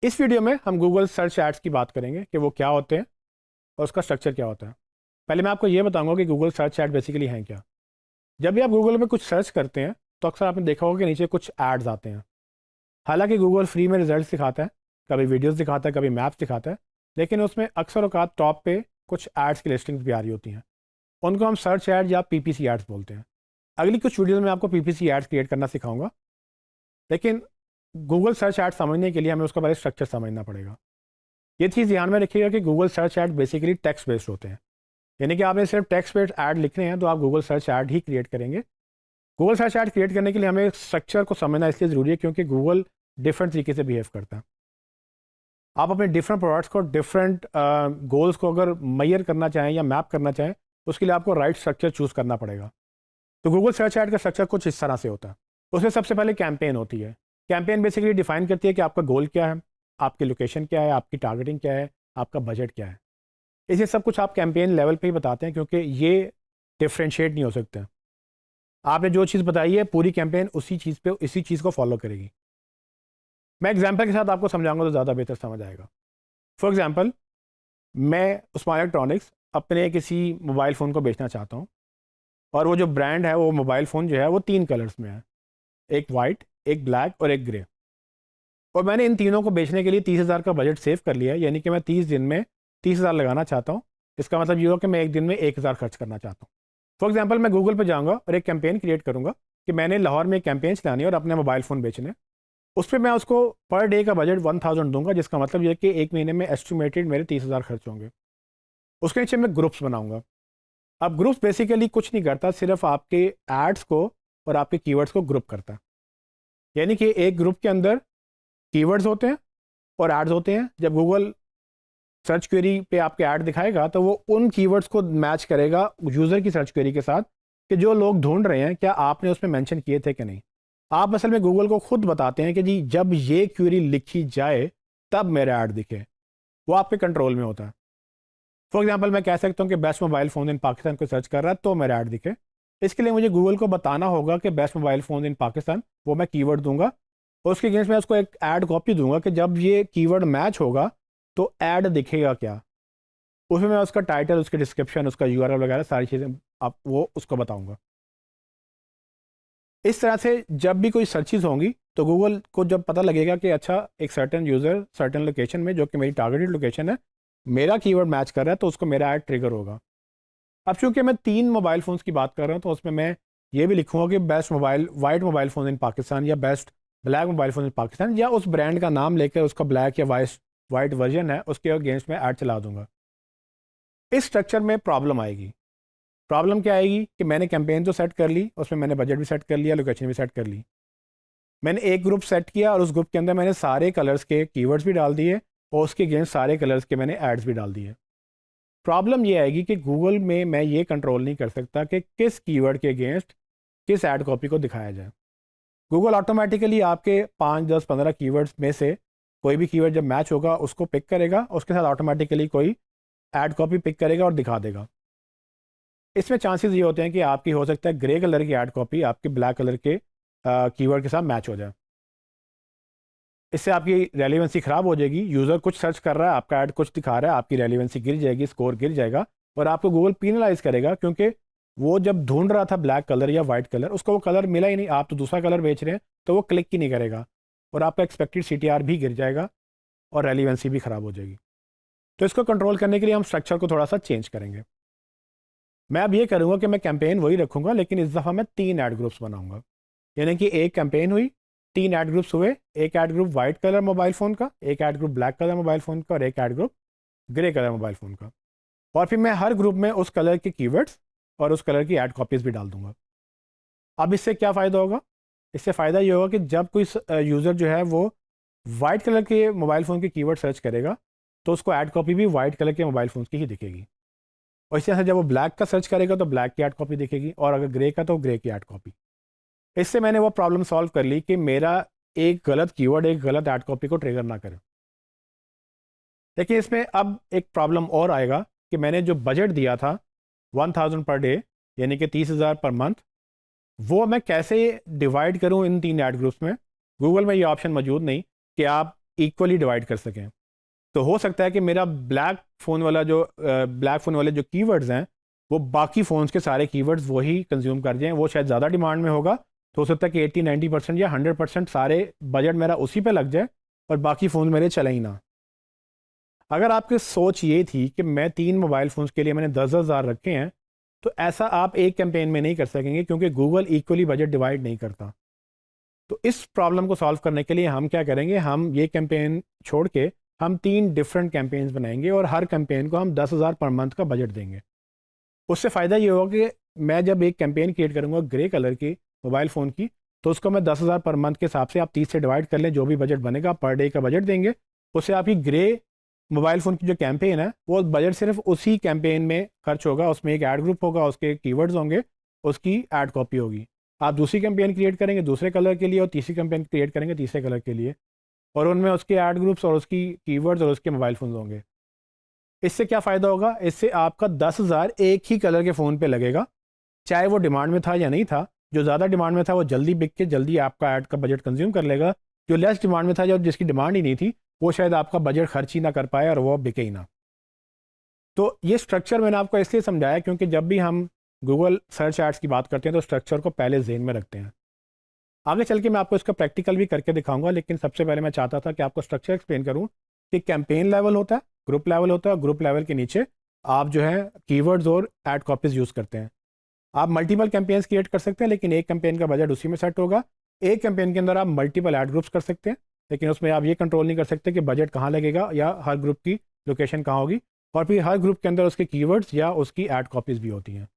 इस वीडियो में हम गूगल सर्च एड्स की बात करेंगे कि वो क्या होते हैं और उसका स्ट्रक्चर क्या होता है। पहले मैं आपको ये बताऊंगा कि गूगल सर्च एड बेसिकली हैं क्या। जब भी आप गूगल में कुछ सर्च करते हैं तो अक्सर आपने देखा होगा कि नीचे कुछ एड्स आते हैं। हालांकि गूगल फ्री में रिजल्ट दिखाता है, कभी वीडियोस दिखाता है, कभी मैप्स दिखाता है, लेकिन उसमें अक्सर औकात टॉप पे कुछ एड्स की लिस्टिंग्स भी आ रही होती हैं। उनको हम सर्च एड या पीपीसी एड्स बोलते हैं। अगली कुछ वीडियोज़ में आपको पीपीसी एड्स क्रिएट करना सिखाऊंगा, लेकिन गूगल सर्च एड समझने के लिए हमें उसका पहले स्ट्रक्चर समझना पड़ेगा। ये चीज़ ध्यान में रखिएगा कि Google search add basically text based होते हैं, यानी कि आपने सिर्फ टेक्स्ट बेस्ड ऐड लिखने हैं तो आप गूगल सर्च ऐड ही क्रिएट करेंगे। गूगल सर्च ऐड क्रिएट करने के लिए हमें स्ट्रक्चर को समझना इसलिए ज़रूरी है क्योंकि गूगल डिफरेंट तरीके से बिहेव करता है। आप अपने डिफरेंट प्रोडक्ट्स को, डिफरेंट गोल्स को अगर मैयर करना चाहें या मैप करना चाहें तो उसके लिए आपको राइट स्ट्रक्चर चूज़ करना पड़ेगा। तो गूगल सर्च ऐड का स्ट्रक्चर कुछ इस तरह से होता है। उसमें सबसे पहले कैंपेन होती है। कैंपेन बेसिकली डिफाइन करती है कि आपका गोल क्या है, आपकी लोकेशन क्या है, आपकी टारगेटिंग क्या है, आपका बजट क्या है। इसे सब कुछ आप कैंपेन लेवल पे ही बताते हैं क्योंकि ये डिफ्रेंशिएट नहीं हो सकते। आपने जो चीज़ बताई है पूरी कैंपेन उसी चीज़ पे इसी चीज़ को फॉलो करेगी। मैं एग्जांपल के साथ आपको समझाऊंगा तो ज़्यादा बेहतर समझ आएगा। फॉर एग्जांपल, मैं उस्मान इलेक्ट्रॉनिक्स अपने किसी मोबाइल फ़ोन को बेचना चाहता हूँ और वो जो ब्रांड है, वो मोबाइल फ़ोन जो है वो 3 कलर्स में है, एक वाइट, एक ब्लैक और एक ग्रे। और मैंने इन तीनों को बेचने के लिए 30,000 का बजट सेव कर लिया है, यानी कि मैं 30 दिन में 30,000 लगाना चाहता हूँ। इसका मतलब ये हो कि मैं एक दिन में 1,000 खर्च करना चाहता हूँ। फॉर एग्जांपल, मैं गूगल पर जाऊँगा और एक कैंपेन क्रिएट करूँगा कि मैंने लाहौर में एक कैंपेन चलानी है और अपने मोबाइल फ़ोन बेचने। उस पर मैं उसको पर डे का बजट 1,000 दूंगा, जिसका मतलब ये है कि एक महीने में एस्टिमेटेड मेरे 30,000 खर्च होंगे। उसके नीचे मैं ग्रुप्स बनाऊंगा। अब ग्रुप्स बेसिकली कुछ नहीं करता, सिर्फ आपके एड्स को और आपके कीवर्ड्स को ग्रुप करता है। यानी कि एक ग्रुप के अंदर कीवर्ड्स होते हैं और एड्स होते हैं। जब गूगल सर्च क्वेरी पे आपके ऐड दिखाएगा तो वो उन कीवर्ड्स को मैच करेगा यूज़र की सर्च क्वेरी के साथ कि जो लोग ढूंढ रहे हैं क्या आपने उसमें मेंशन किए थे कि नहीं। आप असल में गूगल को खुद बताते हैं कि जी जब ये क्वेरी लिखी जाए तब मेरा ऐड दिखे। वो आपके कंट्रोल में होता है। फॉर एग्जाम्पल, मैं कह सकता हूँ कि best mobile phone in Pakistan को सर्च कर रहा है तो मेरा ऐड दिखे। इसके लिए मुझे गूगल को बताना होगा कि best mobile phone in Pakistan, वो मैं कीवर्ड दूंगा और उसके अगेंस्ट मैं उसको एक ऐड कॉपी दूंगा कि जब ये कीवर्ड मैच होगा तो ऐड दिखेगा क्या। उसमें मैं उसका टाइटल, उसकी डिस्क्रिप्शन, उसका यूआरएल वगैरह सारी चीज़ें आप वो उसको बताऊंगा। इस तरह से जब भी कोई सर्चेज होंगी तो गूगल को जब पता लगेगा कि अच्छा एक सर्टेन यूज़र सर्टेन लोकेशन में, जो कि मेरी टारगेटेड लोकेशन है, मेरा कीवर्ड मैच कर रहा है तो उसको मेरा ऐड ट्रिगर होगा। अब चूंकि मैं 3 मोबाइल फ़ोन्स की बात कर रहा हूँ तो उसमें मैं ये भी लिखूंगा कि best mobile white mobile phone in Pakistan या best black mobile phone in Pakistan, या उस ब्रांड का नाम लेकर उसका ब्लैक या वाइट वर्जन है उसके अगेंस्ट में ऐड चला दूंगा। इस स्ट्रक्चर में प्रॉब्लम आएगी। प्रॉब्लम क्या आएगी कि मैंने कैंपेन तो सेट कर ली, उसमें मैंने बजट भी सेट कर लिया, लोकेशन भी सेट कर ली, मैंने एक ग्रुप सेट किया और उस ग्रुप के अंदर मैंने सारे कलर्स के कीवर्ड्स भी डाल दिए और उसके अगेंस्ट सारे कलर्स के मैंने एड्स भी डाल दिए। प्रॉब्लम ये आएगी कि गूगल में मैं ये कंट्रोल नहीं कर सकता कि किस कीवर्ड के अगेंस्ट किस ऐड कॉपी को दिखाया जाए। गूगल ऑटोमेटिकली आपके 5, 10, 15 कीवर्ड्स में से कोई भी कीवर्ड जब मैच होगा उसको पिक करेगा, उसके साथ ऑटोमेटिकली कोई ऐड कॉपी पिक करेगा और दिखा देगा। इसमें चांसेस ये होते हैं कि आपकी हो सकता है ग्रे कलर की ऐड कॉपी आपके ब्लैक कलर के कीवर्ड के साथ मैच हो जाए। इससे आपकी रेलिवेंसी ख़राब हो जाएगी। यूज़र कुछ सर्च कर रहा है, आपका ऐड कुछ दिखा रहा है, आपकी रेलिवेंसी गिर जाएगी, स्कोर गिर जाएगा और आपको गूगल पीनलाइज करेगा क्योंकि वो जब ढूंढ रहा था ब्लैक कलर या वाइट कलर, उसको वो कलर मिला ही नहीं, आप तो दूसरा कलर बेच रहे हैं तो वो क्लिक ही नहीं करेगा और आपका एक्सपेक्टेड CTR भी गिर जाएगा और रेलिवेंसी भी ख़राब हो जाएगी। तो इसको कंट्रोल करने के लिए हम स्ट्रक्चर को थोड़ा सा चेंज करेंगे। मैं अब ये करूँगा कि मैं कैंपेन वही रखूँगा, लेकिन इस दफ़ा मैं 3 ऐड ग्रुप्स बनाऊँगा। यानी कि एक कैंपेन हुई, 3 ऐड ग्रुप्स हुए, एक add group white colour mobile phone का, एक add group black colour mobile phone का और एक add group grey colour mobile phone का। और फिर मैं हर ग्रुप में उस कलर के कीवर्ड्स और उस कलर की ऐड कॉपीज़ भी डाल दूंगा। अब इससे क्या फ़ायदा होगा? इससे फ़ायदा ये होगा कि जब कोई यूज़र जो है वो वाइट कलर के मोबाइल फ़ोन के कीवर्ड सर्च करेगा तो उसको ऐड कॉपी भी वाइट कलर के मोबाइल फ़ोन की ही दिखेगी। और इसी तरह से जब वो ब्लैक का सर्च करेगा तो ब्लैक की ऐड कॉपी दिखेगी और अगर ग्रे का तो ग्रे की ऐड कॉपी। इससे मैंने वो प्रॉब्लम सॉल्व कर ली कि मेरा एक गलत कीवर्ड एक गलत ऐड कॉपी को ट्रिगर ना करे। लेकिन इसमें अब एक प्रॉब्लम और आएगा कि मैंने जो बजट दिया था 1,000 पर डे, यानी कि 30,000 पर मंथ, वो मैं कैसे डिवाइड करूं इन 3 ऐड ग्रुप्स में। गूगल में ये ऑप्शन मौजूद नहीं कि आप इक्वली डिवाइड कर सकें। तो हो सकता है कि मेरा ब्लैक फ़ोन वाले जो कीवर्ड्स हैं वो बाकी फ़ोन्स के सारे कीवर्ड्स वही कंज्यूम कर जाएं, वो शायद ज़्यादा डिमांड में होगा, तो हो सकता है कि 80-90% या 100% सारे बजट मेरा उसी पे लग जाए और बाकी फ़ोन मेरे चले ही ना। अगर आपकी सोच ये थी कि मैं 3 मोबाइल फ़ोन्स के लिए मैंने 10,000 रखे हैं, तो ऐसा आप एक कैंपेन में नहीं कर सकेंगे, क्योंकि गूगल इक्वली बजट डिवाइड नहीं करता। तो इस प्रॉब्लम को सॉल्व करने के लिए हम क्या करेंगे, हम ये कैंपेन छोड़ के हम 3 डिफरेंट कैंपेन्स बनाएंगे और हर कैंपेन को हम 10,000 पर मंथ का बजट देंगे। उससे फ़ायदा ये होगा कि मैं जब एक कैंपेन क्रिएट करूँगा ग्रे कलर की मोबाइल फ़ोन की, तो उसको मैं 10,000 पर मंथ के हिसाब से आप 30 से डिवाइड कर लें, जो भी बजट बनेगा पर डे का बजट देंगे। उससे आपकी ग्रे मोबाइल फ़ोन की जो कैंपेन है वो बजट सिर्फ उसी कैंपेन में खर्च होगा, उसमें एक ऐड ग्रुप होगा, उसके कीवर्ड्स होंगे, उसकी ऐड कॉपी होगी। आप दूसरी कैंपेन क्रिएट करेंगे दूसरे कलर के लिए और तीसरी कैंपेन क्रिएट करेंगे तीसरे कलर के लिए, और उनमें उसके ऐड ग्रुप्स और उसकी कीवर्ड्स और उसके मोबाइल फ़ोन होंगे। इससे क्या फ़ायदा होगा, इससे आपका 10,000 एक ही कलर के फ़ोन पे लगेगा, चाहे वो डिमांड में था या नहीं था। जो ज़्यादा डिमांड में था वो जल्दी बिक के जल्दी आपका ऐड का बजट कंज्यूम कर लेगा, जो लेस डिमांड में था, जो जिसकी डिमांड ही नहीं थी, वो शायद आपका बजट खर्च ही ना कर पाए और वो बिके ही ना। तो ये स्ट्रक्चर मैंने आपको इसलिए समझाया क्योंकि जब भी हम गूगल सर्च एड्स की बात करते हैं तो स्ट्रक्चर को पहले ज़हन में रखते हैं। आगे चल के मैं आपको इसका प्रैक्टिकल भी करके दिखाऊंगा, लेकिन सबसे पहले मैं चाहता था कि आपको स्ट्रक्चर एक्सप्लेन करूं कि कैंपेन लेवल होता है, ग्रुप लेवल होता है, और ग्रुप लेवल के नीचे आप जो है कीवर्ड्स और ऐड कॉपीज़ यूज़ करते हैं। आप मल्टीपल कैंपेन्स क्रिएट कर सकते हैं, लेकिन एक कैंपेन का बजट उसी में सेट होगा। एक कैंपेन के अंदर आप मल्टीपल ऐड ग्रुप्स कर सकते हैं, लेकिन उसमें आप ये कंट्रोल नहीं कर सकते कि बजट कहाँ लगेगा या हर ग्रुप की लोकेशन कहाँ होगी, और फिर हर ग्रुप के अंदर उसके कीवर्ड्स या उसकी ऐड कॉपीज़ भी होती हैं।